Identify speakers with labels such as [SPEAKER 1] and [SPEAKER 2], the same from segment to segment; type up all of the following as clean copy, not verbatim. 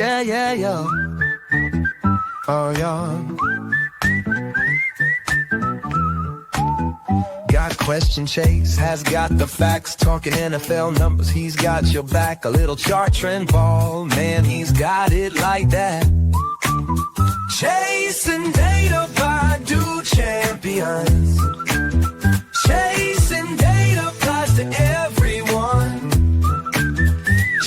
[SPEAKER 1] Yeah, yeah, yeah. Oh, yeah. Got question, Chase has got the facts. Talking NFL numbers, he's got your back. A little chart trend ball, man, he's got it like that. Chasing data by do champions. Chasing data applies to everyone.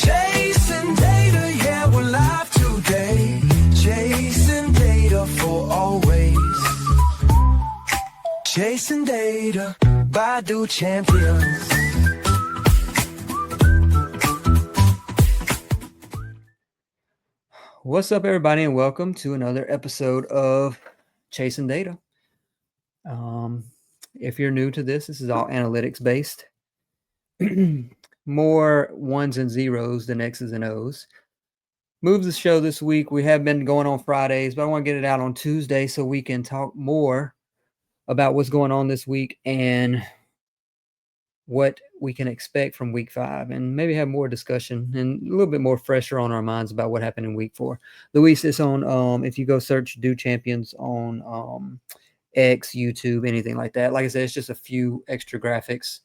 [SPEAKER 1] Chasing data, yeah, we're live today. Chasing data for always. Chasing data by do champions.
[SPEAKER 2] What's up, everybody, and welcome to another episode of Chasing Data. If you're new to this is all analytics based. More ones and zeros than X's and O's. Moves the show this week. We have been going on Fridays, but I want to get it out on Tuesday so we can talk more about what's going on this week and what we can expect from week 5, and maybe have more discussion and a little bit more fresher on our minds about what happened in week 4. Luis is on, if you go search Do Champions on X, YouTube, anything like that. Like I said, it's just a few extra graphics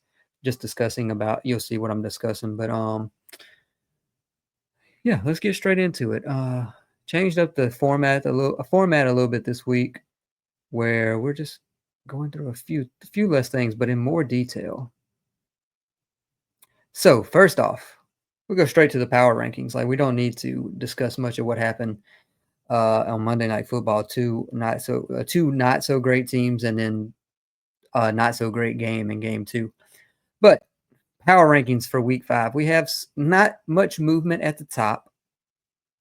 [SPEAKER 2] just discussing about, you'll see what I'm discussing. But yeah, let's get straight into it. Changed up the format a little bit this week, where we're just going through a few less things, but in more detail. So first off, we'll go straight to the power rankings. Like, we don't need to discuss much of what happened on Monday Night Football. Two not so great teams, and then not so great game in game 2. But power rankings for week 5. We have not much movement at the top,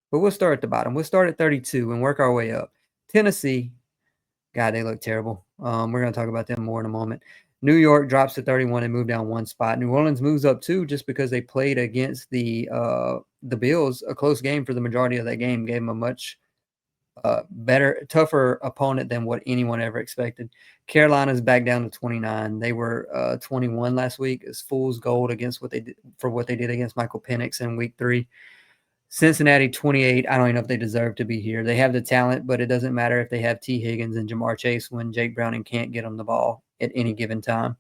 [SPEAKER 2] but we'll start at the bottom. We'll start at 32 and work our way up. Tennessee, God, they look terrible. We're going to talk about them more in a moment. New York drops to 31 and move down 1 spot. New Orleans moves up 2 just because they played against the Bills, a close game for the majority of that game. Gave them a much better, tougher opponent than what anyone ever expected. Carolina's back down to 29. They were 21 last week. It's fool's gold against what they did against Michael Penix in week 3. Cincinnati 28. I don't even know if they deserve to be here. They have the talent, but it doesn't matter if they have T. Higgins and Jamar Chase when Jake Browning can't get them the ball at any given time.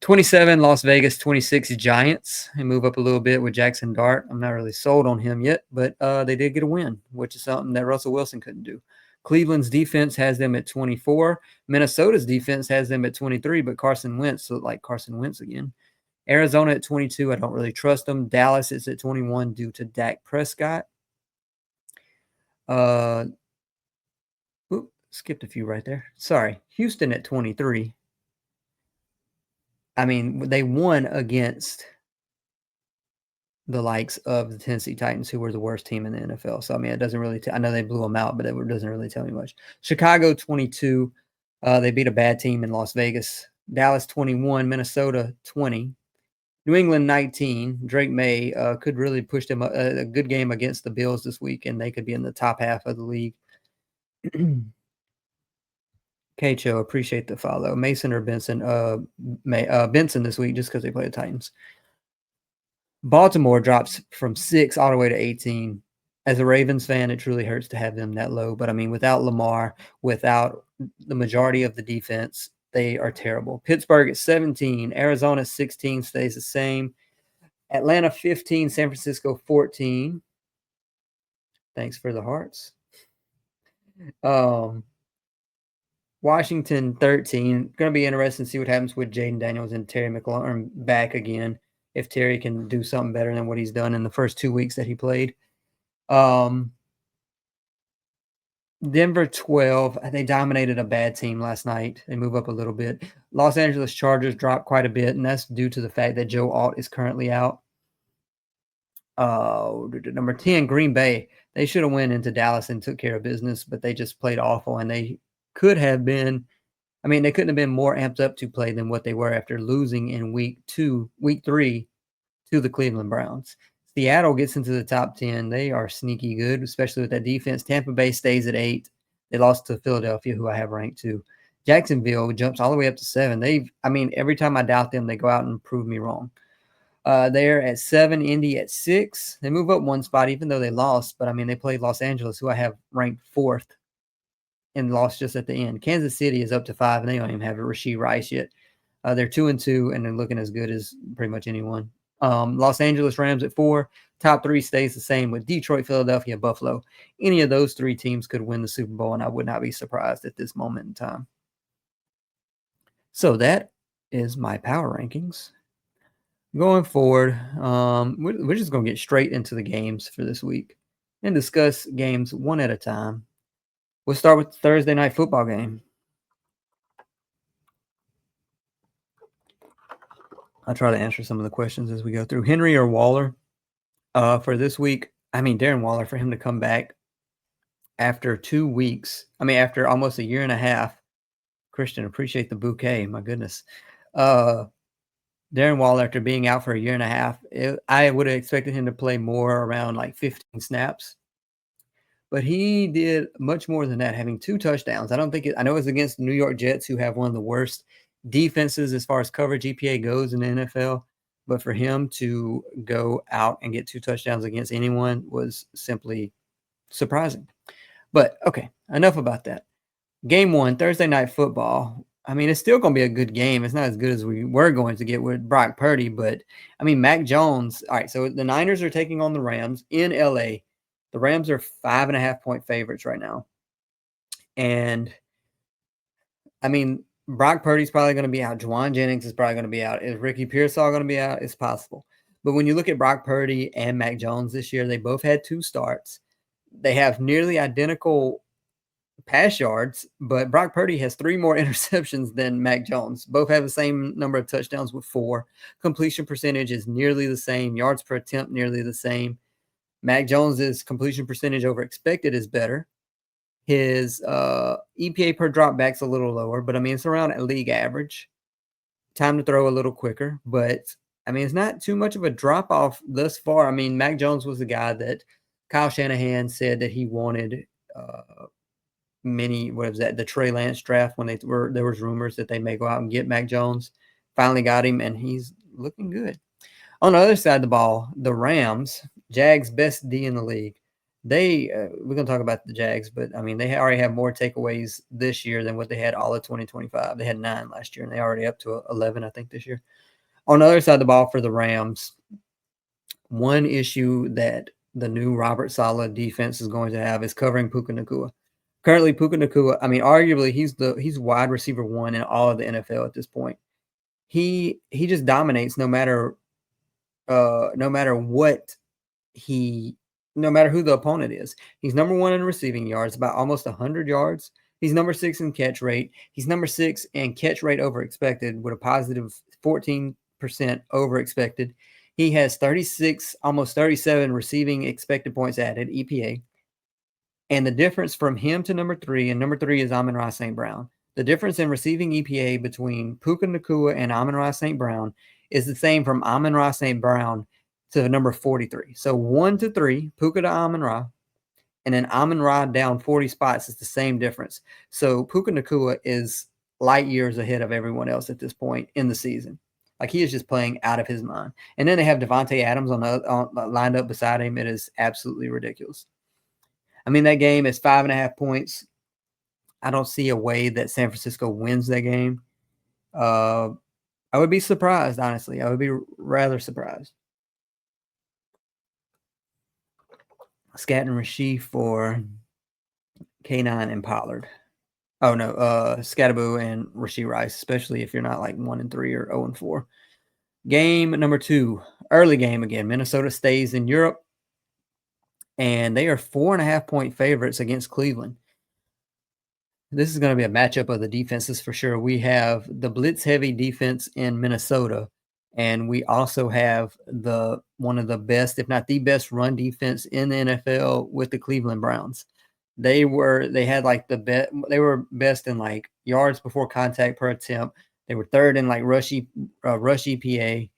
[SPEAKER 2] 27, Las Vegas. 26, Giants. They move up a little bit with Jackson Dart. I'm not really sold on him yet, but they did get a win, which is something that Russell Wilson couldn't do. Cleveland's defense has them at 24. Minnesota's defense has them at 23, but Carson Wentz looked like Carson Wentz again. Arizona at 22. I don't really trust them. Dallas is at 21 due to Dak Prescott. Skipped a few right there. Sorry. Houston at 23. I mean, they won against the likes of the Tennessee Titans, who were the worst team in the NFL. So, I mean, it doesn't really I know they blew them out, but it doesn't really tell me much. Chicago 22. They beat a bad team in Las Vegas. Dallas 21. Minnesota 20. New England 19. Drake May could really push them a good game against the Bills this week, and they could be in the top half of the league. Cho, appreciate the follow. Mason or Benson? Benson this week, just because they play the Titans. Baltimore drops from 6 all the way to 18. As a Ravens fan, it truly hurts to have them that low. But, I mean, without Lamar, without the majority of the defense, they are terrible. Pittsburgh at 17. Arizona 16 stays the same. Atlanta 15. San Francisco 14. Thanks for the hearts. Washington 13. Going to be interesting to see what happens with Jaden Daniels and Terry McLaurin back again. If Terry can do something better than what he's done in the first 2 weeks that he played. Denver 12. They dominated a bad team last night. They move up a little bit. Los Angeles Chargers drop quite a bit, and that's due to the fact that Joe Alt is currently out. Number 10, Green Bay. They should have went into Dallas and took care of business, but they just played awful, and they could have been. I mean, they couldn't have been more amped up to play than what they were after losing in week 3 to the Cleveland Browns. Seattle gets into the top 10. They are sneaky good, especially with that defense. Tampa Bay stays at 8. They lost to Philadelphia, who I have ranked 2. Jacksonville jumps all the way up to 7. Every time I doubt them, they go out and prove me wrong. They're at 7, Indy at 6. They move up one spot, even though they lost. But I mean, they played Los Angeles, who I have ranked 4th, and lost just at the end. Kansas City is up to 5, and they don't even have a Rashee Rice yet. They're 2-2, and they're looking as good as pretty much anyone. Los Angeles Rams at 4. Top 3 stays the same with Detroit, Philadelphia, Buffalo. Any of those 3 teams could win the Super Bowl, and I would not be surprised at this moment in time. So that is my power rankings. Going forward, we're just going to get straight into the games for this week and discuss games one at a time. We'll start with the Thursday night football game. I'll try to answer some of the questions as we go through. Henry or Waller for this week? I mean, Darren Waller, for him to come back after 2 weeks. I mean, after almost a year and a half. Christian, appreciate the bouquet. My goodness. Darren Waller, after being out for a year and a half, I would have expected him to play more around like 15 snaps. But he did much more than that, having 2 touchdowns. I know it's against the New York Jets, who have one of the worst defenses as far as coverage EPA goes in the NFL. But for him to go out and get 2 touchdowns against anyone was simply surprising. But okay, enough about that. Game 1, Thursday night football. I mean, it's still going to be a good game. It's not as good as we were going to get with Brock Purdy, but I mean, Mac Jones. All right, so the Niners are taking on the Rams in LA. The Rams are 5.5-point favorites right now. And I mean, Brock Purdy's probably going to be out. Juwan Jennings is probably going to be out. Is Ricky Pearsall going to be out? It's possible. But when you look at Brock Purdy and Mac Jones this year, they both had 2 starts. They have nearly identical pass yards, but Brock Purdy has 3 more interceptions than Mac Jones. Both have the same number of touchdowns with 4. Completion percentage is nearly the same. Yards per attempt nearly the same. Mac Jones's completion percentage over expected is better. His EPA per dropback's a little lower, but I mean, it's around a league average. Time to throw a little quicker, but I mean, it's not too much of a drop off thus far. I mean, Mac Jones was the guy that Kyle Shanahan said that he wanted the Trey Lance draft when there was rumors that they may go out and get Mac Jones. Finally got him, and he's looking good. On the other side of the ball, the Rams, Jags, best D in the league. We're going to talk about the Jags, but I mean, they already have more takeaways this year than what they had all of 2025. They had 9 last year, and they're already up to 11, I think, this year. On the other side of the ball for the Rams, one issue that the new Robert Saleh defense is going to have is covering Puka Nacua. Currently, Puka Nacua, I mean, arguably he's wide receiver 1 in all of the NFL at this point. He just dominates no matter who the opponent is. He's number 1 in receiving yards, about almost 100 yards. He's number 6 in catch rate. He's number 6 in catch rate over expected with a positive 14% over expected. He has 36, almost 37 receiving expected points added, EPA. And the difference from him to number 3, and number 3 is Amon-Ra St. Brown. The difference in receiving EPA between Puka Nacua and Amon-Ra St. Brown is the same from Amon-Ra St. Brown to number 43. So 1 to 3, Puka to Amon-Ra, and then Amon-Ra down 40 spots is the same difference. So Puka Nacua is light years ahead of everyone else at this point in the season. Like, he is just playing out of his mind. And then they have Devontae Adams lined up beside him. It is absolutely ridiculous. I mean, that game is 5.5 points. I don't see a way that San Francisco wins that game. I would be surprised, honestly. I would be rather surprised. Scat and Rashee for K9 and Pollard. Oh, no, Scattaboo and Rashee Rice, especially if you're not like 1-3 or 0-4. Game number 2, early game again. Minnesota stays in Europe, and they are 4.5-point favorites against Cleveland. This is going to be a matchup of the defenses for sure. We have the blitz-heavy defense in Minnesota, and we also have one of the best, if not the best, run defense in the NFL with the Cleveland Browns. They were best in like yards before contact per attempt. They were 3rd in like rush EPA.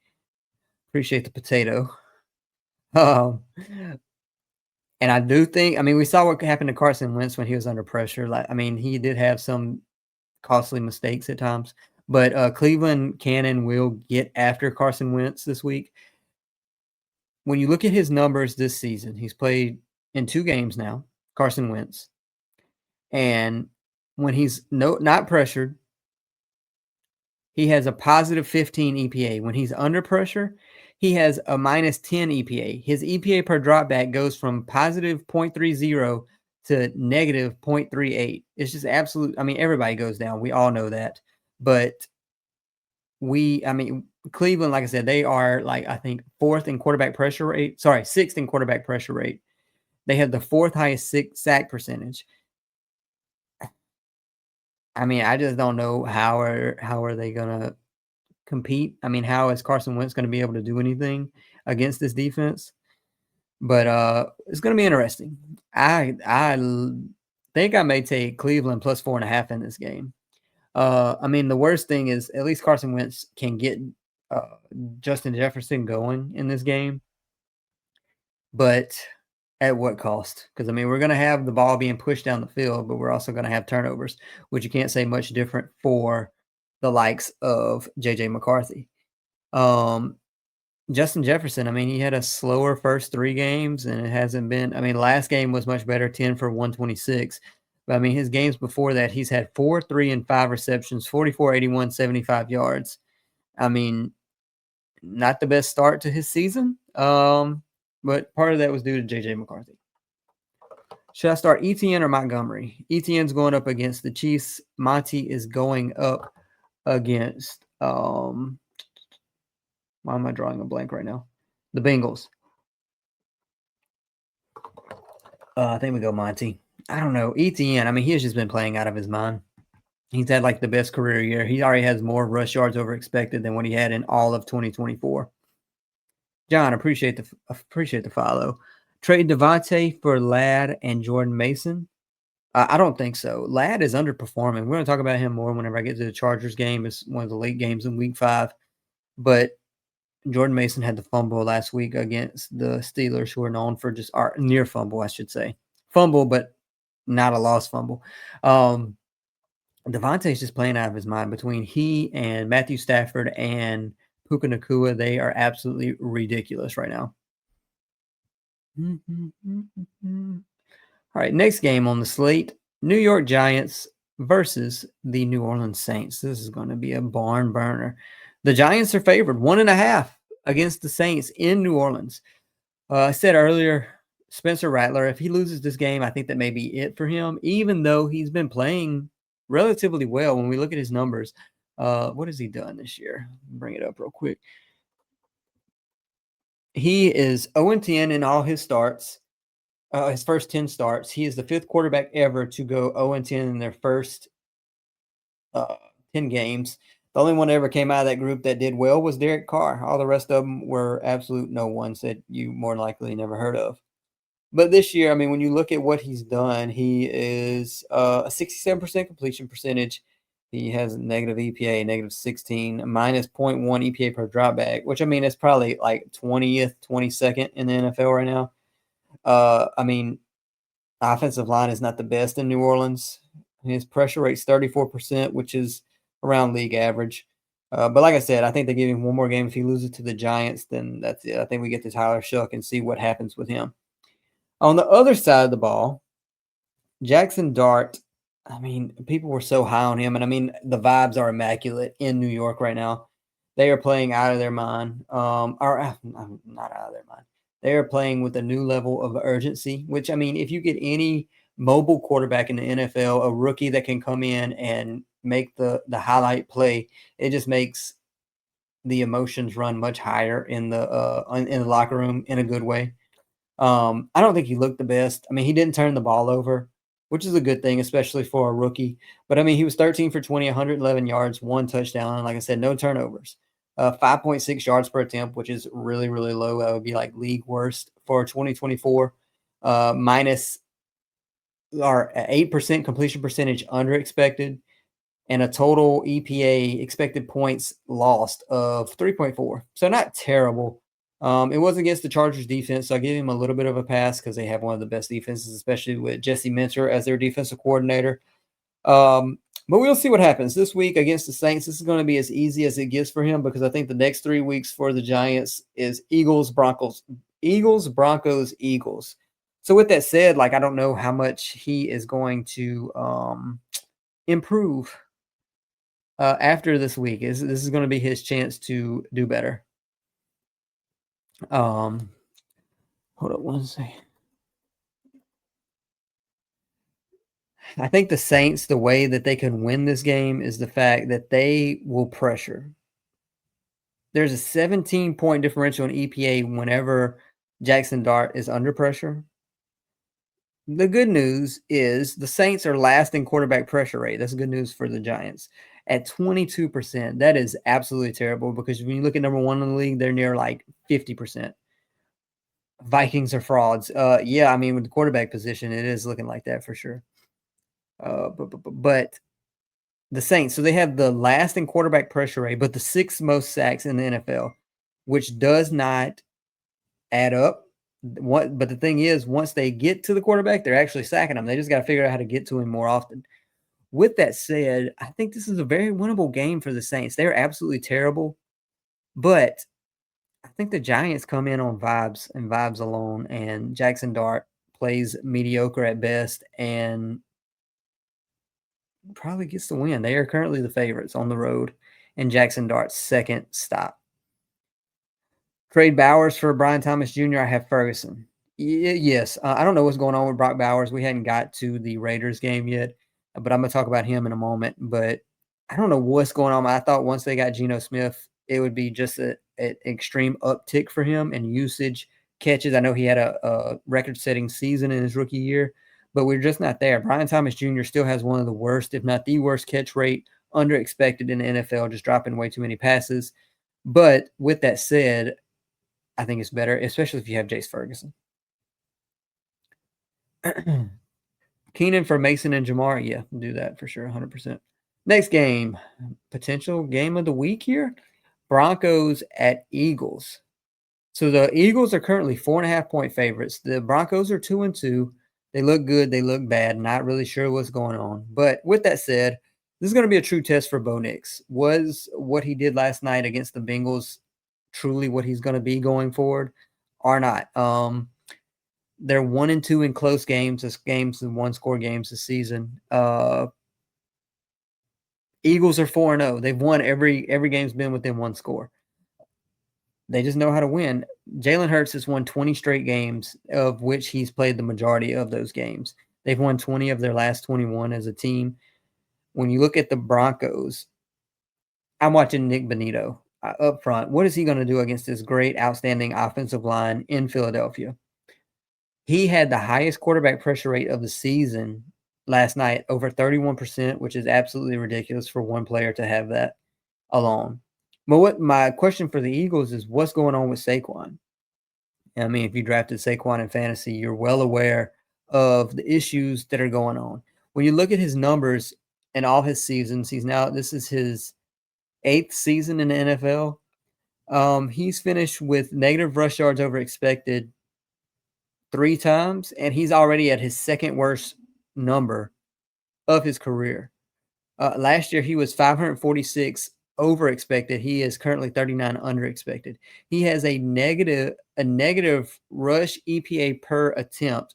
[SPEAKER 2] Appreciate the potato. And I do think, I mean, we saw what happened to Carson Wentz when he was under pressure. Like, I mean, he did have some costly mistakes at times, but Cleveland can and will get after Carson Wentz this week. when you look at his numbers this season, he's played in 2 games now, Carson Wentz. And when he's not pressured, he has a positive 15 EPA. When he's under pressure, he has a minus 10 EPA. His EPA per dropback goes from positive 0.30 to negative 0.38. It's just absolute. I mean, everybody goes down. We all know that. But Cleveland, like I said, they are like, I think, sixth in quarterback pressure rate. They have the fourth highest sack percentage. I mean, I just don't know how are they gonna compete. I mean, how is Carson Wentz gonna be able to do anything against this defense? But it's gonna be interesting. Think I may take Cleveland plus 4.5 in this game. I mean, the worst thing is at least Carson Wentz can get Justin Jefferson going in this game, but at what cost? Because I mean, we're going to have the ball being pushed down the field, but we're also going to have turnovers, which you can't say much different for the likes of JJ McCarthy. Justin Jefferson, I mean, he had a slower first 3 games, and it hasn't been. I mean, last game was much better, 10 for 126. But I mean, his games before that, he's had 4, 3, and 5 receptions, 44, 81, 75 yards. I mean, not the best start to his season. But part of that was due to JJ McCarthy. Should I start Etienne or Montgomery? Etienne's going up against the Chiefs. Monty is going up against why am I drawing a blank right now? The Bengals. I think we go Monty. I don't know. Etienne, I mean, he has just been playing out of his mind. He's had like the best career year. He already has more rush yards over expected than what he had in all of 2024. John, appreciate the follow. Trade Devontae for Ladd and Jordan Mason. I don't think so. Ladd is underperforming. We're going to talk about him more whenever I get to the Chargers game. It's one of the late games in week 5. But Jordan Mason had the fumble last week against the Steelers, who are known for just near fumble, I should say. Fumble, but not a lost fumble. Devontae's just playing out of his mind. Between he and Matthew Stafford and Puka Nacua, they are absolutely ridiculous right now. All right, next game on the slate, New York Giants versus the New Orleans Saints. This is going to be a barn burner. The Giants are favored 1.5 against the Saints in New Orleans. I said earlier, Spencer Rattler, if he loses this game, I think that may be it for him, even though he's been playing relatively well when we look at his numbers. What has he done this year? Bring it up real quick. He is 0-10 in all his starts. His first 10 starts. He is the 5th quarterback ever to go 0-10 in their first 10 games. The only one that ever came out of that group that did well was Derek Carr. All the rest of them were absolute no ones that you more than likely never heard of. But this year, I mean, when you look at what he's done, he is a 67% completion percentage. He has negative EPA, negative 16, minus 0.1 EPA per dropback, which, I mean, it's probably like 20th, 22nd in the NFL right now. I mean, offensive line is not the best in New Orleans. His pressure rate's 34%, which is around league average. But like I said, I think they give him one more game. If he loses to the Giants, then that's it. I think we get to Tyler Shuck and see what happens with him. On the other side of the ball, Jackson Dart, I mean, people were so high on him. And I mean, the vibes are immaculate in New York right now. They are playing out of their mind. Not out of their mind. They are playing with a new level of urgency, which, I mean, if you get any mobile quarterback in the NFL, a rookie that can come in and make the highlight play, it just makes the emotions run much higher in the locker room in a good way. I don't think he looked the best. I mean, he didn't turn the ball over, which is a good thing, especially for a rookie. But, I mean, he was 13 for 20, 111 yards, 1 touchdown. And like I said, no turnovers. 5.6 yards per attempt, which is really, really low. That would be like league worst for 2024. Minus our 8% completion percentage under expected, and a total EPA expected points lost of 3.4. So not terrible. It was against the Chargers defense, so I give him a little bit of a pass because they have one of the best defenses, especially with Jesse Minter as their defensive coordinator. But we'll see what happens this week against the Saints. This is going to be as easy as it gets for him because I think the next 3 weeks for the Giants is Eagles, Broncos, Eagles, Broncos, Eagles. So with that said, like I don't know how much he is going to improve after this week. This is going to be his chance to do better. Hold up one second. I think the Saints, the way that they can win this game is the fact that they will pressure. There's a 17-point differential in EPA whenever Jackson Dart is under pressure. The good news is the Saints are last in quarterback pressure rate. That's good news for the Giants at 22%. That is absolutely terrible because when you look at number one in the league, they're near like 50%. Vikings are frauds. Yeah, I mean, with the quarterback position, it is looking like that for sure. But the Saints, so they have the last in quarterback pressure rate, but the sixth most sacks in the NFL, which does not add up. But the thing is, once they get to the quarterback, they're actually sacking them. They just got to figure out how to get to him more often. With that said, I think this is a very winnable game for the Saints. They're absolutely terrible, but I think the Giants come in on vibes and vibes alone, and Jackson Dart plays mediocre at best and probably gets the win. They are currently the favorites on the road, and Jackson Dart's second stop. Trade Bowers for Brian Thomas Jr. I have Ferguson. Yes, I don't know what's going on with Brock Bowers. We hadn't got to the Raiders game yet, but I'm going to talk about him in a moment. But I don't know what's going on. I thought once they got Geno Smith, it would be just an extreme uptick for him and usage catches. I know he had a record-setting season in his rookie year, but we're just not there. Brian Thomas Jr. still has one of the worst, if not the worst, catch rate under expected in the NFL, just dropping way too many passes. But with that said, I think it's better, especially if you have Jace Ferguson. Keenan for Mason and Jamar. Yeah, do that for sure, 100%. Next game, potential game of the week here. Broncos at Eagles. So the Eagles are currently 4.5-point favorites. The Broncos are 2-2. They look good. They look bad. Not really sure what's going on. But with that said, this is going to be a true test for Bo Nix. Was what he did last night against the Bengals truly what he's going to be going forward or not? They're 1-2 in close games. This games and one-score games this season. Eagles are 4-0. They've won every game's been within one score. They just know how to win. Jalen Hurts has won 20 straight games, of which he's played the majority of those games. They've won 20 of their last 21 as a team. When you look at the Broncos, I'm watching Nick Bonito up front. What is he going to do against this great, outstanding offensive line in Philadelphia? He had the highest quarterback pressure rate of the season last night, over 31%, which is absolutely ridiculous for one player to have that alone. But what my question for the Eagles is, what's going on with Saquon? I mean, if you drafted Saquon in fantasy, you're well aware of the issues that are going on. When you look at his numbers in all his seasons, this is his 8th season in the NFL. He's finished with negative rush yards over expected 3 times, and he's already at his second worst number of his career. Last year, he was 546 over expected. He is currently 39 under expected. He has a negative rush EPA per attempt,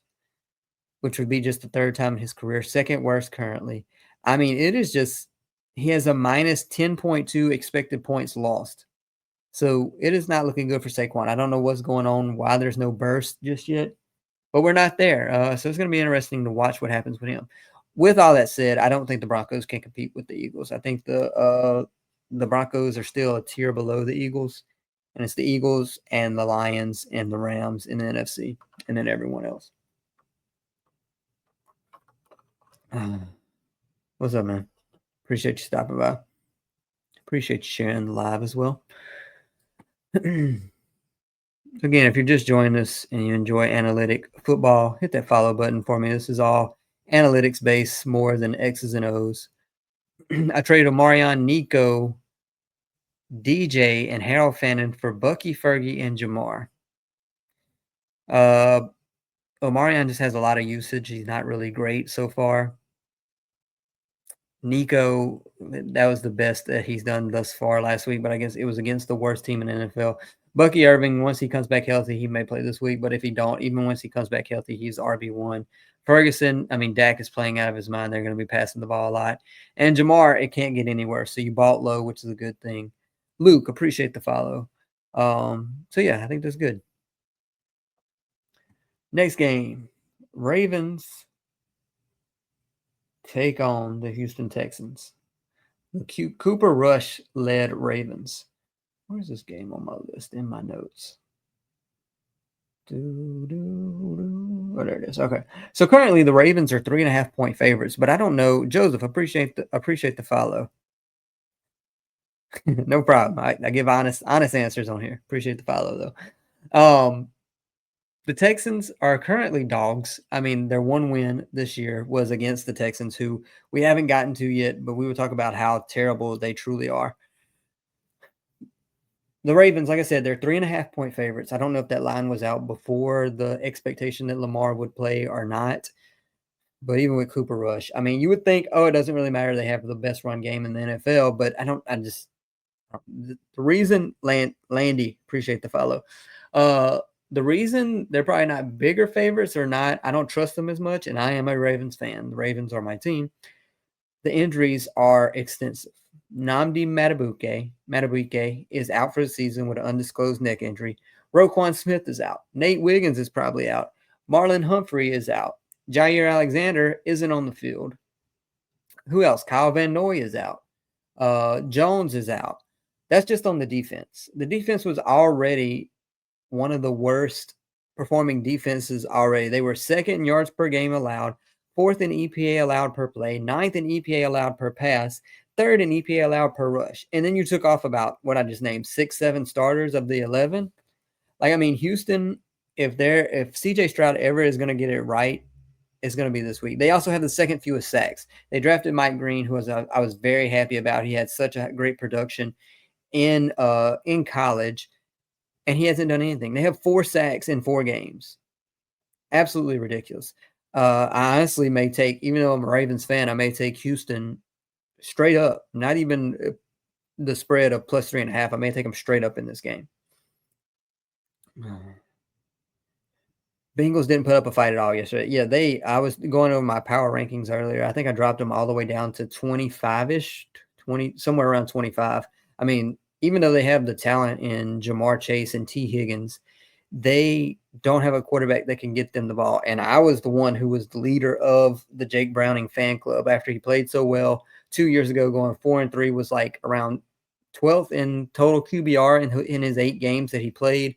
[SPEAKER 2] which would be just the 3rd time in his career, second worst currently. I mean, it is just he has a minus 10.2 expected points lost. So it is not looking good for Saquon. I don't know what's going on, why there's no burst just yet, but we're not there. So it's going to be interesting to watch what happens with him. With all that said, I don't think the Broncos can compete with the Eagles. I think the Broncos are still a tier below the Eagles, and it's the Eagles and the Lions and the Rams in the NFC, and then everyone else. What's up, man? Appreciate you stopping by. Appreciate you sharing the live as well. Again, if you're just joining us and you enjoy analytic football, hit that follow button for me. This is all analytics based more than X's and O's. I traded Omarion, Nico, DJ, and Harold Fannin for Bucky, Fergie, and Jamar. Omarion just has a lot of usage. He's not really great so far. Nico, that was the best that he's done thus far last week, but I guess it was against the worst team in the NFL. Bucky Irving, once he comes back healthy, he may play this week. But if he don't, even once he comes back healthy, he's RB1. Ferguson, I mean, Dak is playing out of his mind. They're going to be passing the ball a lot. And Jamar, it can't get anywhere. So you bought low, which is a good thing. Luke, appreciate the follow. So yeah, I think that's good. Next game, Ravens take on the Houston Texans. The Cooper Rush led Ravens. Where's this game on my list? In my notes. Oh, there it is. Okay. So currently the Ravens are 3.5-point favorites, but I don't know. Joseph, appreciate the follow. No problem. I give honest answers on here. Appreciate the follow though. The Texans are currently dogs. I mean, their one win this year was against the Texans, who we haven't gotten to yet, but we will talk about how terrible they truly are. The Ravens, like I said, they're 3.5-point favorites. I don't know if that line was out before the expectation that Lamar would play or not. But even with Cooper Rush, I mean, you would think, oh, it doesn't really matter. They have the best run game in the NFL. But the reason, Landy, appreciate the follow. The reason they're probably not bigger favorites or not, I don't trust them as much. And I am a Ravens fan. The Ravens are my team. The injuries are extensive. Nnamdi Madubuike is out for the season with an undisclosed neck injury. Roquan Smith is out. Nate Wiggins is probably out. Marlon Humphrey is out. Jair Alexander isn't on the field. Who else? Kyle Van Noy is out. Jones is out. That's just on the defense. The defense was already one of the worst performing defenses already. They were second in yards per game allowed, fourth in EPA allowed per play, ninth in EPA allowed per pass, third in EPA allowed per rush. And then you took off about what I just named, 6-7 starters of the 11. Like, I mean, Houston, if CJ Stroud ever is going to get it right, it's going to be this week. They also have the second fewest sacks. They drafted Mike Green, who I was very happy about. He had such a great production in college, and he hasn't done anything. They have 4 sacks in 4 games. Absolutely ridiculous. I honestly may take, even though I'm a Ravens fan, I may take Houston straight up. Not even the spread of plus 3.5. I may take them straight up in this game. Bengals didn't put up a fight at all yesterday. Yeah, I was going over my power rankings earlier. I think I dropped them all the way down to 25-ish, 20, somewhere around 25. I mean, even though they have the talent in Jamar Chase and T. Higgins, they don't have a quarterback that can get them the ball. And I was the one who was the leader of the Jake Browning fan club after he played so well 2 years ago. Going 4-3 was like around 12th in total QBR in his 8 games that he played.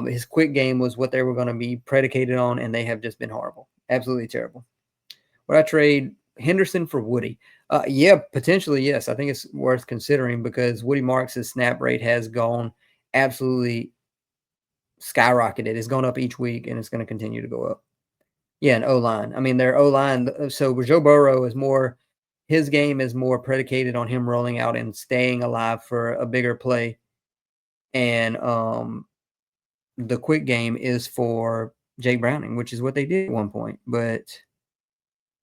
[SPEAKER 2] His quick game was what they were going to be predicated on, and they have just been horrible. Absolutely terrible. Would I trade Henderson for Woody? Yeah, potentially, yes. I think it's worth considering because Woody Marks' snap rate has gone absolutely skyrocketed. It's gone up each week, and it's going to continue to go up. Yeah, and O-line. I mean, their O-line. So Joe Burrow is more – his game is more predicated on him rolling out and staying alive for a bigger play. And the quick game is for Jake Browning, which is what they did at one point, but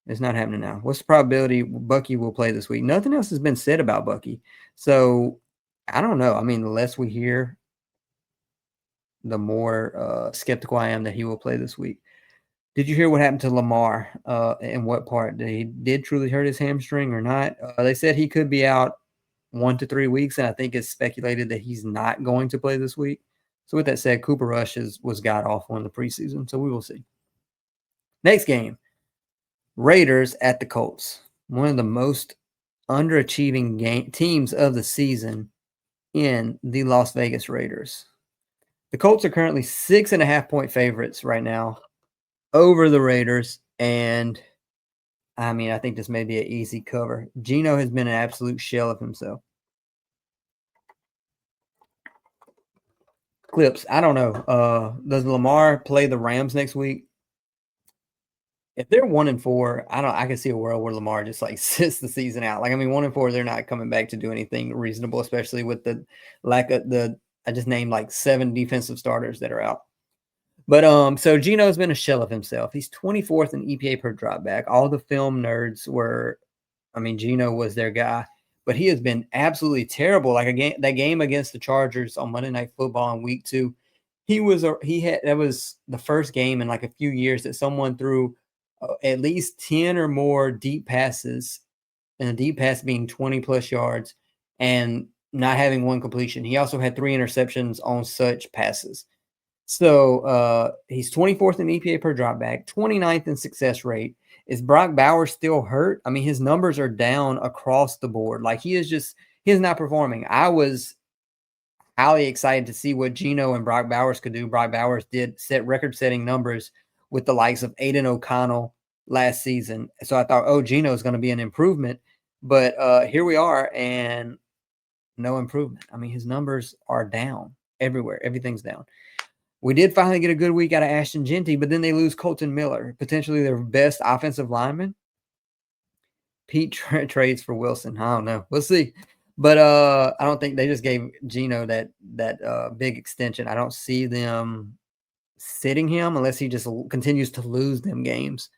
[SPEAKER 2] it's not happening now. What's the probability Bucky will play this week? Nothing else has been said about Bucky. So I don't know. I mean, the less we hear, the more skeptical I am that he will play this week. Did you hear what happened to Lamar and what part? Did truly hurt his hamstring or not? They said he could be out 1 to 3 weeks, and I think it's speculated that he's not going to play this week. So with that said, Cooper Rush was god-awful in the preseason, so we will see. Next game, Raiders at the Colts. One of the most underachieving teams of the season in the Las Vegas Raiders. The Colts are currently 6.5-point favorites right now over the Raiders, and I mean, I think this may be an easy cover. Geno has been an absolute shell of himself. Clips, I don't know. Does Lamar play the Rams next week? If they're 1-4, I can see a world where Lamar just like sits the season out. Like, I mean, 1-4, they're not coming back to do anything reasonable, especially with the lack of I just named like 7 defensive starters that are out. But so Geno's been a shell of himself. He's 24th in EPA per dropback. All the film nerds were, I mean, Geno was their guy. but he has been absolutely terrible. Like that game against the Chargers on Monday Night Football in week 2, that was the first game in like a few years that someone threw at least 10 or more deep passes, and a deep pass being 20 plus yards and not having one completion. He also had 3 interceptions on such passes. So he's 24th in EPA per dropback, 29th in success rate. Is Brock Bowers still hurt? I mean, his numbers are down across the board. Like he's not performing. I was highly excited to see what Geno and Brock Bowers could do. Brock Bowers did set record-setting numbers with the likes of Aiden O'Connell last season. So I thought, oh, Geno is going to be an improvement. But here we are, and no improvement. I mean, his numbers are down everywhere. Everything's down. We did finally get a good week out of Ashton Jeanty, but then they lose Colton Miller, potentially their best offensive lineman. Pete trades for Wilson. I don't know. We'll see. But I don't think they just gave Geno that big extension. I don't see them sitting him unless he just continues to lose them games.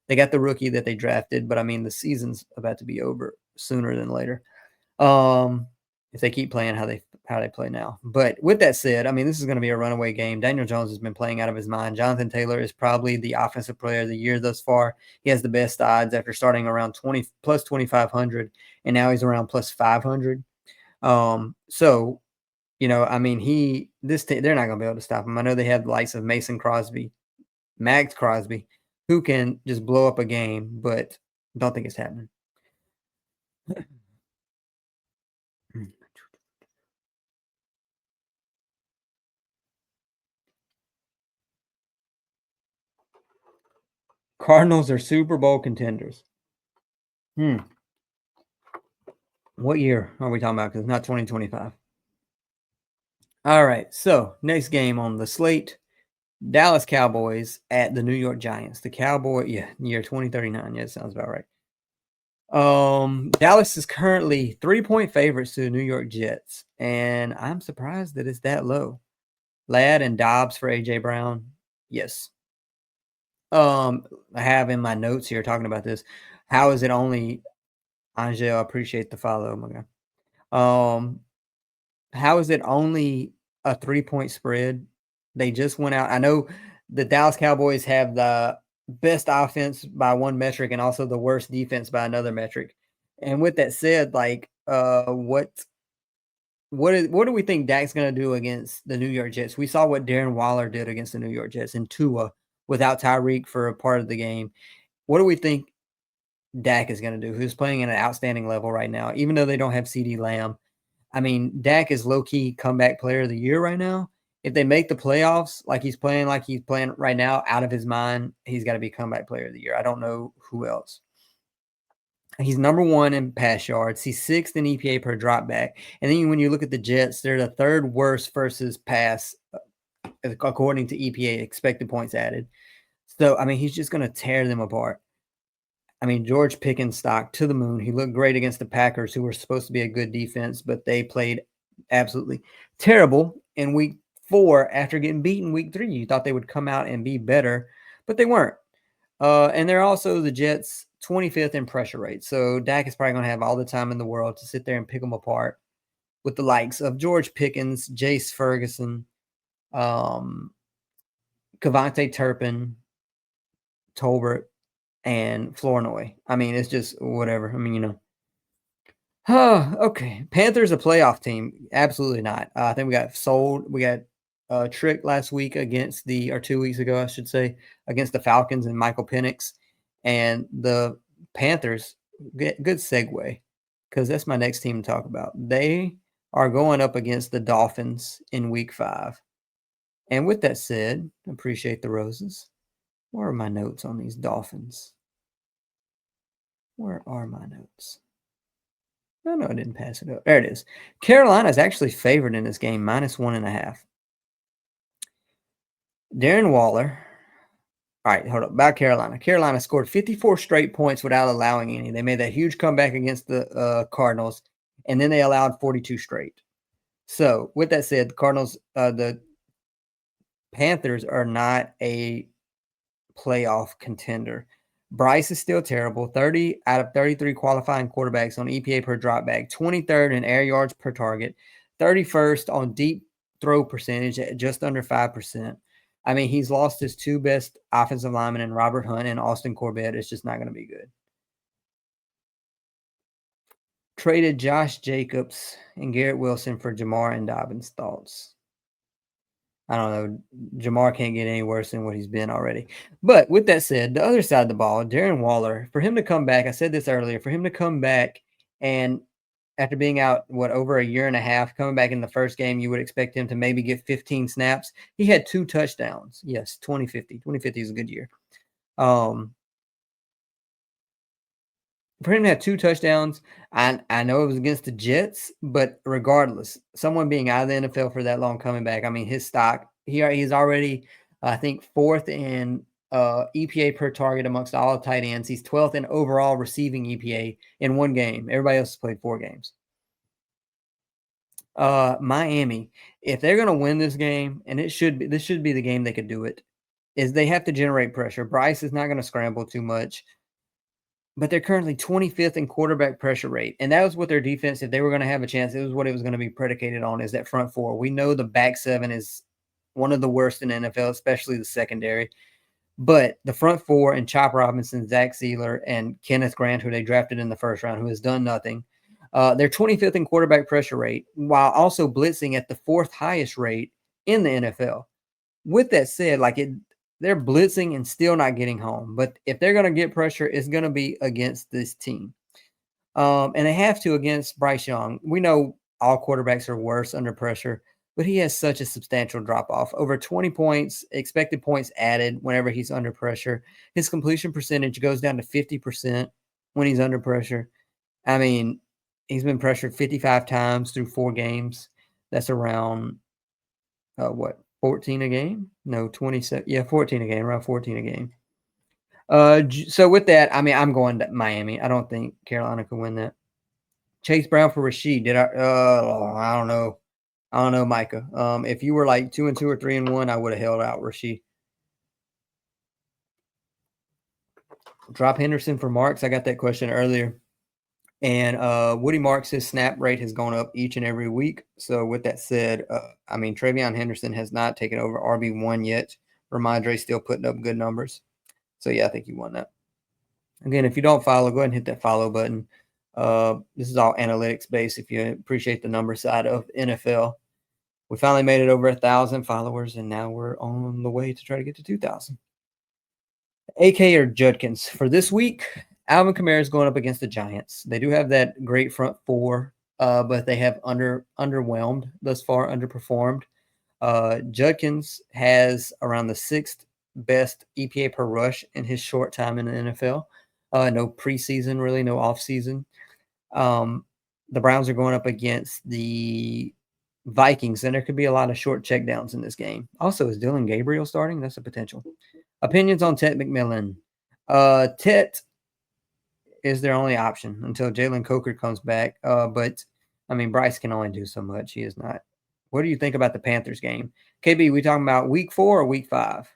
[SPEAKER 2] They got the rookie that they drafted, but I mean the season's about to be over sooner than later. If they keep playing how they play now. But with that said, I mean, this is going to be a runaway game. Daniel Jones has been playing out of his mind. Jonathan Taylor is probably the offensive player of the year thus far. He has the best odds after starting around 20 plus 2,500, and now he's around plus 500. So, you know, I mean, they're not going to be able to stop him. I know they have the likes of Mason Crosby, Max Crosby, who can just blow up a game, but don't think it's happening. Cardinals are Super Bowl contenders. What year are we talking about? Because it's not 2025. All right. So next game on the slate, Dallas Cowboys at the New York Giants. The year 2039. Yeah, sounds about right. Dallas is currently 3-point favorites to the New York Jets, and I'm surprised that it's that low. Ladd and Dobbs for AJ Brown. Yes. I have in my notes here talking about this. How is it only Angel? I appreciate the follow, my guy. How is it only a 3-point spread? They just went out. I know the Dallas Cowboys have the best offense by one metric and also the worst defense by another metric. And with that said, like, what do we think Dak's going to do against the New York Jets? We saw what Darren Waller did against the New York Jets and Tua without Tyreek for a part of the game. What do we think Dak is going to do? Who's playing at an outstanding level right now, even though they don't have CeeDee Lamb. I mean, Dak is low-key comeback player of the year right now. If they make the playoffs like he's playing right now, out of his mind, he's got to be comeback player of the year. I don't know who else. He's number 1 in pass yards. He's 6th in EPA per dropback. And then when you look at the Jets, they're the 3rd worst versus pass, according to EPA, expected points added. So, I mean, he's just going to tear them apart. I mean, George Pickens stock to the moon. He looked great against the Packers, who were supposed to be a good defense, but they played absolutely terrible in week 4 after getting beaten week 3. You thought they would come out and be better, but they weren't. And they're also the Jets' 25th in pressure rate. So Dak is probably going to have all the time in the world to sit there and pick them apart with the likes of George Pickens, Jace Ferguson, KaVontae Turpin, Tolbert, and Flournoy. I mean, it's just whatever. I mean, you know. Okay. Panthers a playoff team? Absolutely not. I think we got sold. We got tricked last week or 2 weeks ago, I should say, against the Falcons and Michael Penix. And the Panthers, good segue, because that's my next team to talk about. They are going up against the Dolphins in week 5. And with that said, appreciate the roses. Where are my notes on these Dolphins? Where are my notes? Oh, no, I didn't pass it up. There it is. Carolina is actually favored in this game, -1.5. Darren Waller. All right, hold up. About Carolina. Carolina scored 54 straight points without allowing any. They made that huge comeback against the Cardinals, and then they allowed 42 straight. So, with that said, the Panthers are not a playoff contender. Bryce is still terrible. 30 out of 33 qualifying quarterbacks on EPA per dropback, 23rd in air yards per target, 31st on deep throw percentage at just under 5%. I mean, he's lost his two best offensive linemen in Robert Hunt and Austin Corbett. It's just not going to be good. Traded Josh Jacobs and Garrett Wilson for Jamar and Dobbins. Thoughts? I don't know. Jamar can't get any worse than what he's been already. But with that said, the other side of the ball, Darren Waller, for him to come back, I said this earlier, for him to come back and after being out, over a year and a half, coming back in the first game, you would expect him to maybe get 15 snaps. He had 2 touchdowns. Yes, 2050. 2050 is a good year. For him to have 2 touchdowns, I know it was against the Jets, but regardless, someone being out of the NFL for that long coming back, I mean, his stock, he's already, I think, 4th in EPA per target amongst all tight ends. He's 12th in overall receiving EPA in 1 game. Everybody else has played 4 games. Miami, if they're going to win this game, and this should be the game they could do it, is they have to generate pressure. Bryce is not going to scramble too much. But they're currently 25th in quarterback pressure rate. And that was what their defense, if they were going to have a chance, it was what it was going to be predicated on, is that front 4. We know the back 7 is one of the worst in the NFL, especially the secondary. But the front 4 and Chop Robinson, Zach Sealer, and Kenneth Grant, who they drafted in the first round, who has done nothing, they're 25th in quarterback pressure rate, while also blitzing at the 4th highest rate in the NFL. With that said, they're blitzing and still not getting home. But if they're going to get pressure, it's going to be against this team. And they have to against Bryce Young. We know all quarterbacks are worse under pressure, but he has such a substantial drop-off. Over 20 points, expected points added whenever he's under pressure. His completion percentage goes down to 50% when he's under pressure. I mean, he's been pressured 55 times through 4 games. That's around, 14 a game? No, 27. Yeah, 14 a game, around 14 a game. So with that, I mean, I'm going to Miami. I don't think Carolina can win that. Chase Brown for Rashid. I don't know. I don't know, Micah. If you were like 2-2 or 3-1, I would have held out Rashid. Drop Henderson for Marks. I got that question earlier. And Woody Marks, his snap rate has gone up each and every week. So with that said, I mean, Travion Henderson has not taken over RB1 yet. Ramondre's still putting up good numbers. So yeah, I think you won that. Again, if you don't follow, go ahead and hit that follow button. This is all analytics based. If you appreciate the number side of NFL, we finally made it over 1,000 followers, and now we're on the way to try to get to 2,000. AK or Judkins for this week. Alvin Kamara is going up against the Giants. They do have that great front 4, but they have underwhelmed thus far, underperformed. Judkins has around the 6th best EPA per rush in his short time in the NFL. No preseason, really, no offseason. The Browns are going up against the Vikings, and there could be a lot of short checkdowns in this game. Also, is Dylan Gabriel starting? That's a potential. Opinions on Tet McMillan. Tet is their only option until Jalen Coker comes back. But, I mean, Bryce can only do so much. He is not. What do you think about the Panthers game? KB, we talking about week 4 or week 5?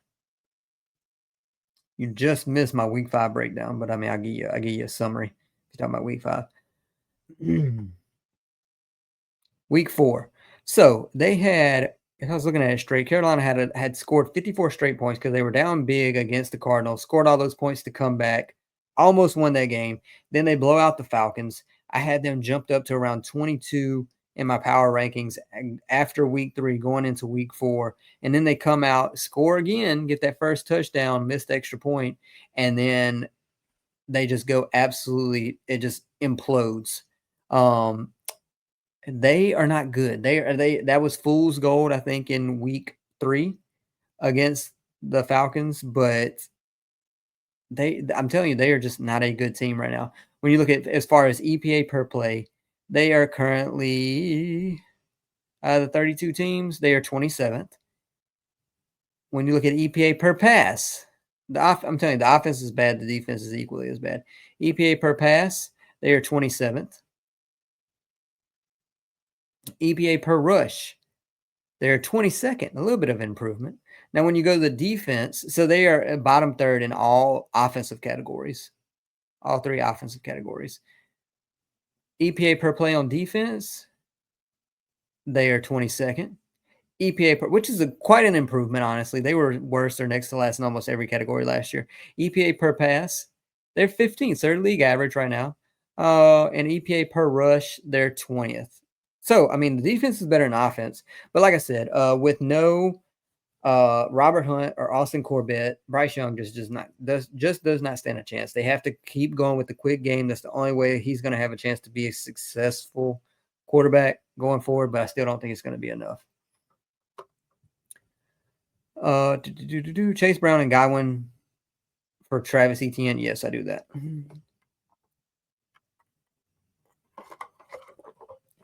[SPEAKER 2] You just missed my week 5 breakdown, but I mean, I'll give you a summary if you're talking about week 5. Week 4. So they had, if I was looking at it straight, Carolina had scored 54 straight points because they were down big against the Cardinals, scored all those points to come back, almost won that game. Then they blow out the Falcons. I had them jumped up to around 22 in my power rankings after week 3 going into week 4. And then they come out, score again, get that first touchdown, missed extra point, and then they just go absolutely, it just implodes. They are not good. That was fool's gold, I think, in week 3 against the Falcons, but I'm telling you, they are just not a good team right now. When you look at as far as EPA per play, they are currently out of the 32 teams, they are 27th. When you look at EPA per pass, I'm telling you, the offense is bad, the defense is equally as bad. EPA per pass, they are 27th. EPA per rush, they're 22nd, a little bit of improvement. Now, when you go to the defense, so they are at bottom third in all offensive categories, all 3 offensive categories. EPA per play on defense, they are 22nd. EPA per, which is quite an improvement, honestly. They were worse or next to last in almost every category last year. EPA per pass, they're 15th. They're league average right now. And EPA per rush, they're 20th. So, I mean, the defense is better than offense. But like I said, with no Robert Hunt or Austin Corbett, Bryce Young just does not stand a chance. They have to keep going with the quick game. That's the only way he's going to have a chance to be a successful quarterback going forward. But I still don't think it's going to be enough. Chase Brown and Godwin for Travis Etienne. Yes, I do that.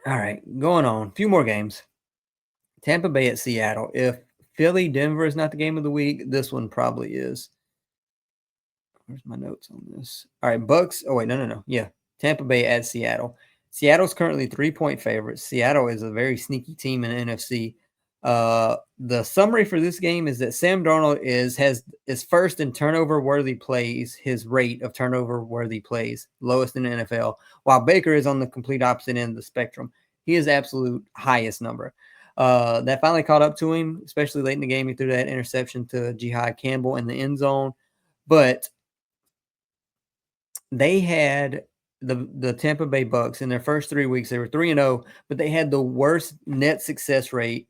[SPEAKER 2] All right, going on. A few more games. Tampa Bay at Seattle. If Philly, Denver is not the game of the week, this one probably is. Where's my notes on this? All right, Bucks. Oh, wait, no. Yeah, Tampa Bay at Seattle. Seattle's currently 3-point favorites. Seattle is a very sneaky team in the NFC. The summary for this game is that Sam Darnold is first in turnover-worthy plays, his rate of turnover-worthy plays, lowest in the NFL, while Baker is on the complete opposite end of the spectrum. He is absolute highest number. That finally caught up to him, especially late in the game. He threw that interception to Jihad Campbell in the end zone. But they had the Tampa Bay Bucks in their first 3 weeks. They were 3-0, but they had the worst net success rate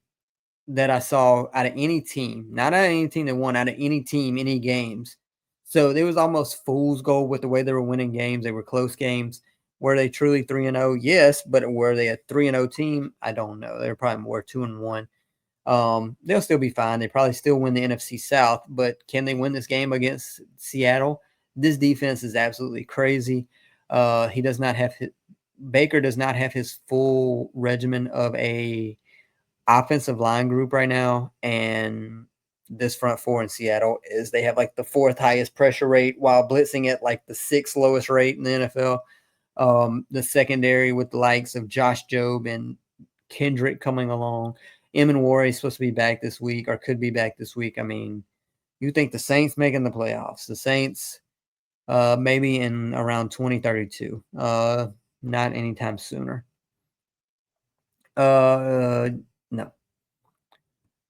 [SPEAKER 2] that I saw out of any team. Not out of any team that won, out of any team, any games. So it was almost fool's gold with the way they were winning games. They were close games. Were they truly 3-0? Yes, but were they a 3-0 team? I don't know. They were probably more 2-1. They'll still be fine. They probably still win the NFC South, but can they win this game against Seattle? This defense is absolutely crazy. Baker does not have his full regimen of a offensive line group right now, and this front four in Seattle they have like the 4th highest pressure rate while blitzing at like the 6th lowest rate in the NFL. The secondary with the likes of Josh Jobe and Kendrick coming along. Wari is supposed to be back this week or could be back this week. I mean, you think the Saints making the playoffs? The Saints maybe in around 2032. Not anytime sooner. No.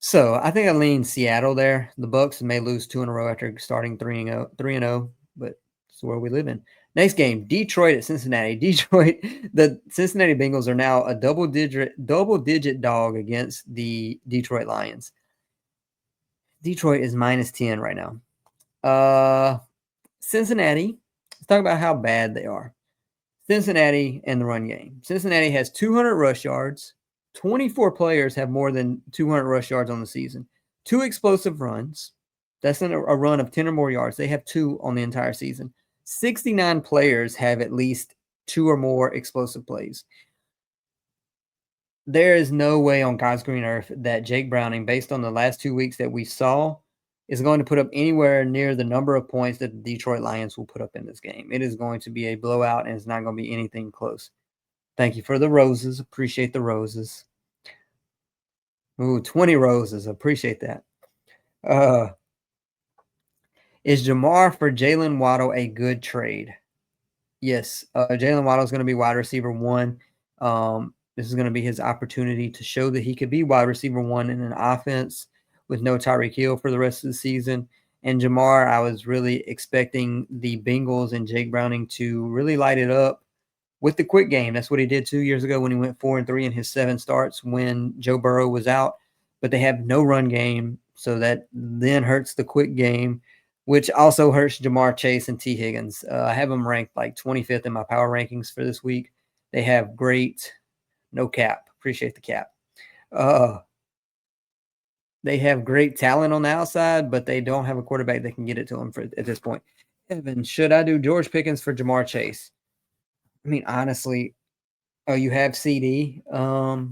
[SPEAKER 2] So I think I lean Seattle there. The Bucks may lose 2 in a row after starting 3-0, but it's where we live in. Next game, Detroit at Cincinnati. The Cincinnati Bengals are now a double-digit dog against the Detroit Lions. Detroit is -10 right now. Cincinnati, let's talk about how bad they are. Cincinnati and the run game. Cincinnati has 200 rush yards. 24 players have more than 200 rush yards on the season. 2 explosive runs. That's a run of 10 or more yards. They have 2 on the entire season. 69 players have at least 2 or more explosive plays. There is no way on God's green earth that Jake Browning, based on the last 2 weeks that we saw, is going to put up anywhere near the number of points that the Detroit Lions will put up in this game. It is going to be a blowout, and it's not going to be anything close. Thank you for the roses. Appreciate the roses. Ooh, 20 roses. Appreciate that. Is Jamar for Jalen Waddle a good trade? Yes. Jalen Waddle is going to be wide receiver 1. This is going to be his opportunity to show that he could be wide receiver 1 in an offense with no Tyreek Hill for the rest of the season. And Jamar, I was really expecting the Bengals and Jake Browning to really light it up with the quick game. That's what he did 2 years ago when he went 4-3 in his 7 starts when Joe Burrow was out. But they have no run game, so that then hurts the quick game, which also hurts Jamar Chase and T. Higgins. I have them ranked like 25th in my power rankings for this week. They have great – no cap. Appreciate the cap. They have great talent on the outside, but they don't have a quarterback that can get it to them at this point. Evan, should I do George Pickens for Jamar Chase? I mean, honestly, you have CD. Yeah,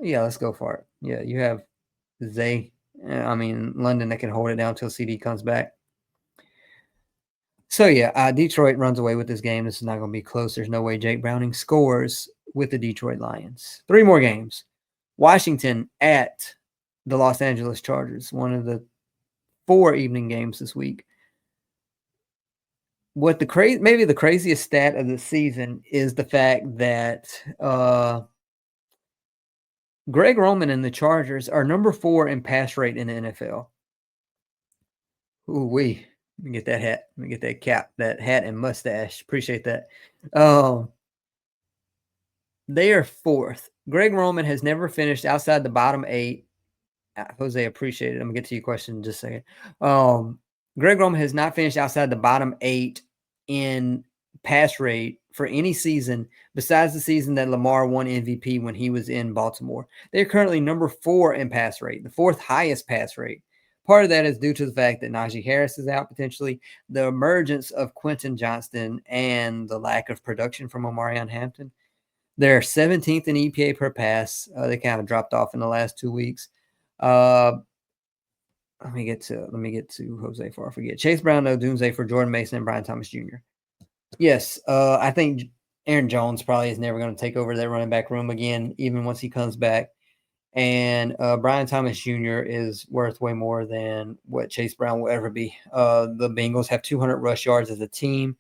[SPEAKER 2] let's go for it. Yeah, you have London that can hold it down until CD comes back. So, yeah, Detroit runs away with this game. This is not going to be close. There's no way Jake Browning scores with the Detroit Lions. 3 more games. Washington at the Los Angeles Chargers, one of the 4 evening games this week. What maybe the craziest stat of the season is the fact that Greg Roman and the Chargers are number 4 in pass rate in the NFL. Ooh wee. Let me get that hat. Let me get that cap, that hat and mustache. Appreciate that. They are 4th. Greg Roman has never finished outside the bottom 8. Jose, appreciate it. I'm gonna get to your question in just a second. Greg Roman has not finished outside the bottom 8 in pass rate for any season besides the season that Lamar won MVP when he was in Baltimore. They're currently number 4 in pass rate, the 4th highest pass rate. Part of that is due to the fact that Najee Harris is out potentially, the emergence of Quentin Johnston, and the lack of production from Omarion Hampton. They're 17th in EPA per pass. They kind of dropped off in the last 2 weeks. Let me get to Jose before I forget. Chase Brown, Odunze for Jordan Mason and Brian Thomas Jr. Yes, I think Aaron Jones probably is never going to take over that running back room again, even once he comes back. And Brian Thomas Jr. is worth way more than what Chase Brown will ever be. The Bengals have 200 rush yards as a team.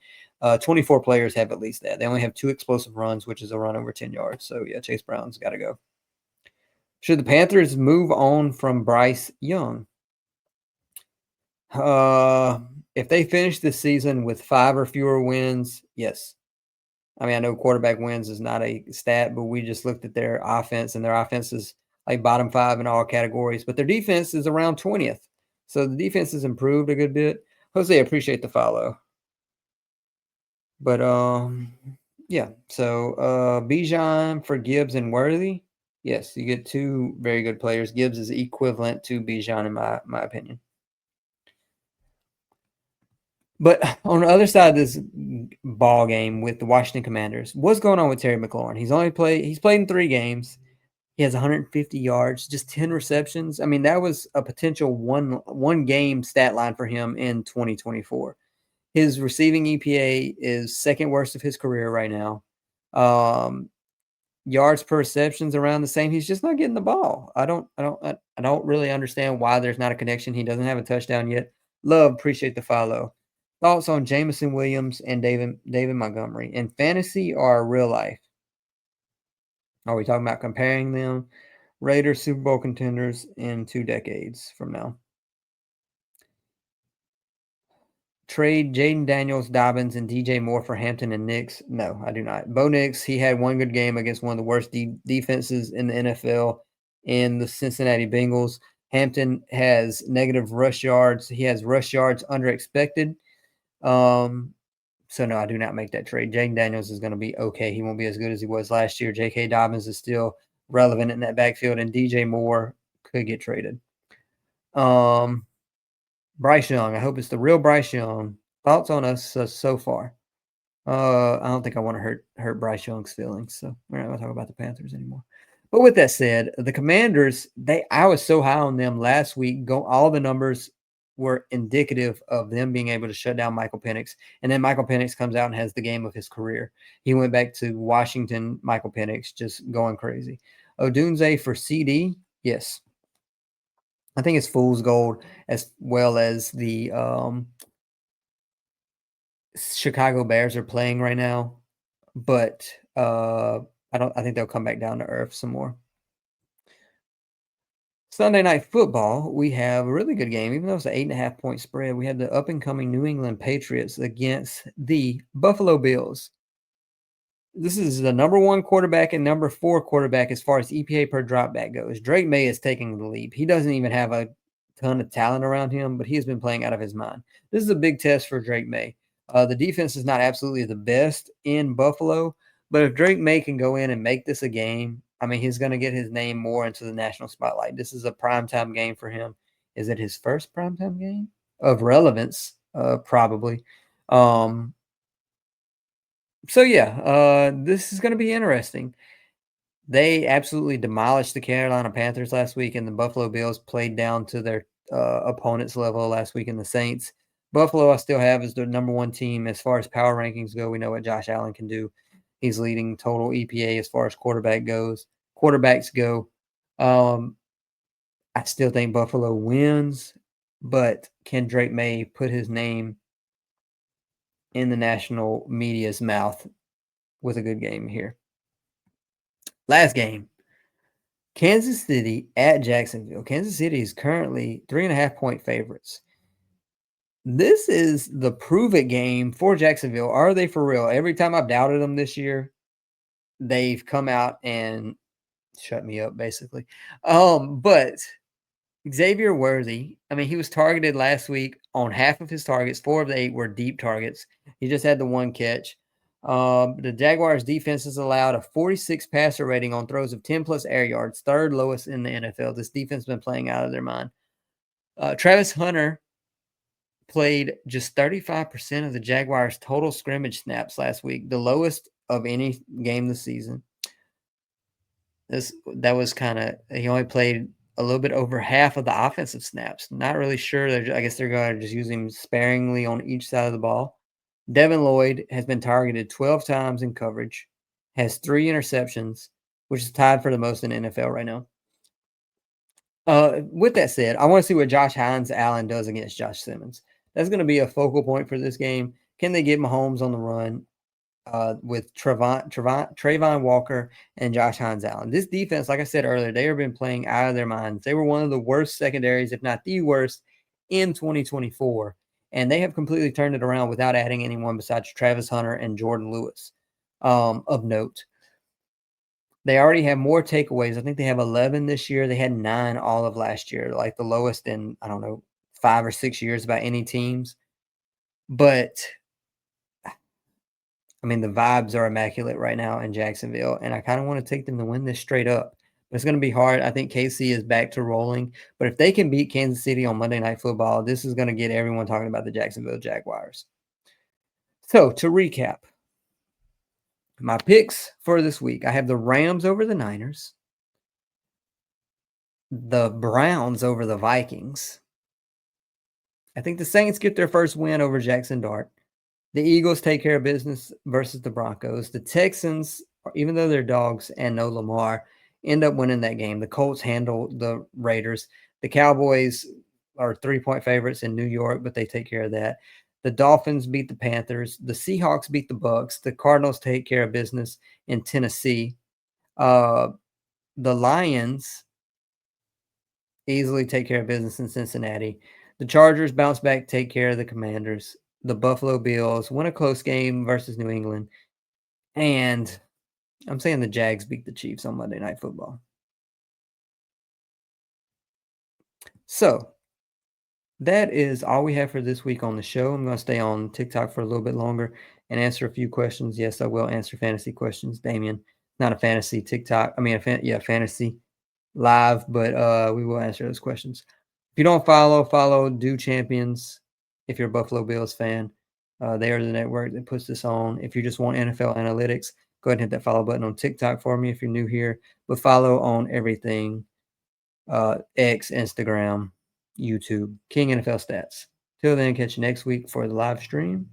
[SPEAKER 2] 24 players have at least that. They only have 2 explosive runs, which is a run over 10 yards. So, yeah, Chase Brown's got to go. Should the Panthers move on from Bryce Young? If they finish the season with 5 or fewer wins, yes. I mean, I know quarterback wins is not a stat, but we just looked at their offense, and their offense is like bottom 5 in all categories, but their defense is around 20th. So the defense has improved a good bit. Jose, I appreciate the follow. But yeah. So Bijan for Gibbs and Worthy. Yes, you get 2 very good players. Gibbs is equivalent to Bijan in my opinion. But on the other side of this ball game with the Washington Commanders, what's going on with Terry McLaurin? He's played in 3 games. He has 150 yards, just 10 receptions. I mean, that was a potential one game stat line for him in 2024. His receiving EPA is 2nd worst of his career right now. Yards per reception's around the same. He's just not getting the ball. I don't really understand why there's not a connection. He doesn't have a touchdown yet. Love, appreciate the follow. Thoughts on Jameson Williams and David Montgomery in fantasy or real life? Are we talking about comparing them? Raiders Super Bowl contenders in 2 decades from now. Trade Jaden Daniels, Dobbins, and DJ Moore for Hampton and Nix? No, I do not. Bo Nix, he had 1 good game against one of the worst defenses in the NFL in the Cincinnati Bengals. Hampton has negative rush yards. He has rush yards under expected. So, no, I do not make that trade. Jaden Daniels is going to be okay. He won't be as good as he was last year. J.K. Dobbins is still relevant in that backfield, and DJ Moore could get traded. Bryce Young. I hope it's the real Bryce Young. Thoughts on us so far? I don't think I want to hurt Bryce Young's feelings, so we're not going to talk about the Panthers anymore. But with that said, the Commanders, I was so high on them last week. All the numbers were indicative of them being able to shut down Michael Penix. And then Michael Penix comes out and has the game of his career. He went back to Washington, Michael Penix, just going crazy. Odunze for CD? Yes. I think it's fool's gold, as well as the Chicago Bears are playing right now. But I think they'll come back down to earth some more. Sunday Night Football, we have a really good game. Even though it's an 8.5 point spread, we have the up-and-coming New England Patriots against the Buffalo Bills. This is the number 1 quarterback and number 4 quarterback as far as EPA per dropback goes. Drake May is taking the leap. He doesn't even have a ton of talent around him, but he has been playing out of his mind. This is a big test for Drake May. The defense is not absolutely the best in Buffalo, but if Drake May can go in and make this a game, I mean, he's going to get his name more into the national spotlight. This is a primetime game for him. Is it his first primetime game of relevance? Probably. So, yeah, this is going to be interesting. They absolutely demolished the Carolina Panthers last week, and the Buffalo Bills played down to their opponent's level last week in the Saints. Buffalo I still have as the number 1 team as far as power rankings go. We know what Josh Allen can do. He's leading total EPA as far as quarterbacks go. I I still think Buffalo wins, but can Drake May put his name in the national media's mouth with a good game here? Last game, Kansas City at Jacksonville. Kansas City is currently 3.5-point favorites. This is the prove it game for Jacksonville. Are they for real? Every time I've doubted them this year, they've come out and shut me up, basically. But Xavier Worthy, I mean, he was targeted last week on half of his targets. 4 of the 8 were deep targets. He just had the 1 catch. The Jaguars defense has allowed a 46 passer rating on throws of 10 plus air yards, third lowest in the NFL. This defense has been playing out of their mind. Travis Hunter played just 35% of the Jaguars' total scrimmage snaps last week, the lowest of any game this season. That was kind of, he only played a little bit over half of the offensive snaps. Not really sure. I guess they're going to just use him sparingly on each side of the ball. Devin Lloyd has been targeted 12 times in coverage, has 3 interceptions, which is tied for the most in the NFL right now. With that said, I want to see what Josh Allen does against Josh Simmons. That's going to be a focal point for this game. Can they get Mahomes on the run with Trayvon Walker and Josh Allen? This defense, like I said earlier, they have been playing out of their minds. They were one of the worst secondaries, if not the worst, in 2024. And they have completely turned it around without adding anyone besides Travis Hunter and Jordan Lewis of note. They already have more takeaways. I think they have 11 this year. They had 9 all of last year, like the lowest in, I don't know, 5 or 6 years by any teams. But, I mean, the vibes are immaculate right now in Jacksonville, and I kind of want to take them to win this straight up. But it's going to be hard. I think KC is back to rolling. But if they can beat Kansas City on Monday Night Football, this is going to get everyone talking about the Jacksonville Jaguars. So, to recap, my picks for this week, I have the Rams over the Niners, the Browns over the Vikings. I think the Saints get their first win over Jackson Dart. The Eagles take care of business versus the Broncos. The Texans, even though they're dogs and no Lamar, end up winning that game. The Colts handle the Raiders. The Cowboys are 3-point favorites in New York, but they take care of that. The Dolphins beat the Panthers. The Seahawks beat the Bucks. The Cardinals take care of business in Tennessee. The Lions easily take care of business in Cincinnati. The Chargers bounce back, take care of the Commanders. The Buffalo Bills win a close game versus New England. And I'm saying the Jags beat the Chiefs on Monday Night Football. So that is all we have for this week on the show. I'm going to stay on TikTok for a little bit longer and answer a few questions. Yes, I will answer fantasy questions, Damien. Not a fantasy TikTok. I mean, fantasy live, but we will answer those questions. If you don't follow Do Champions. If you're a Buffalo Bills fan, they are the network that puts this on. If you just want NFL analytics, go ahead and hit that follow button on TikTok for me if you're new here. But follow on everything, X, Instagram, YouTube, King NFL Stats. Till then, catch you next week for the live stream.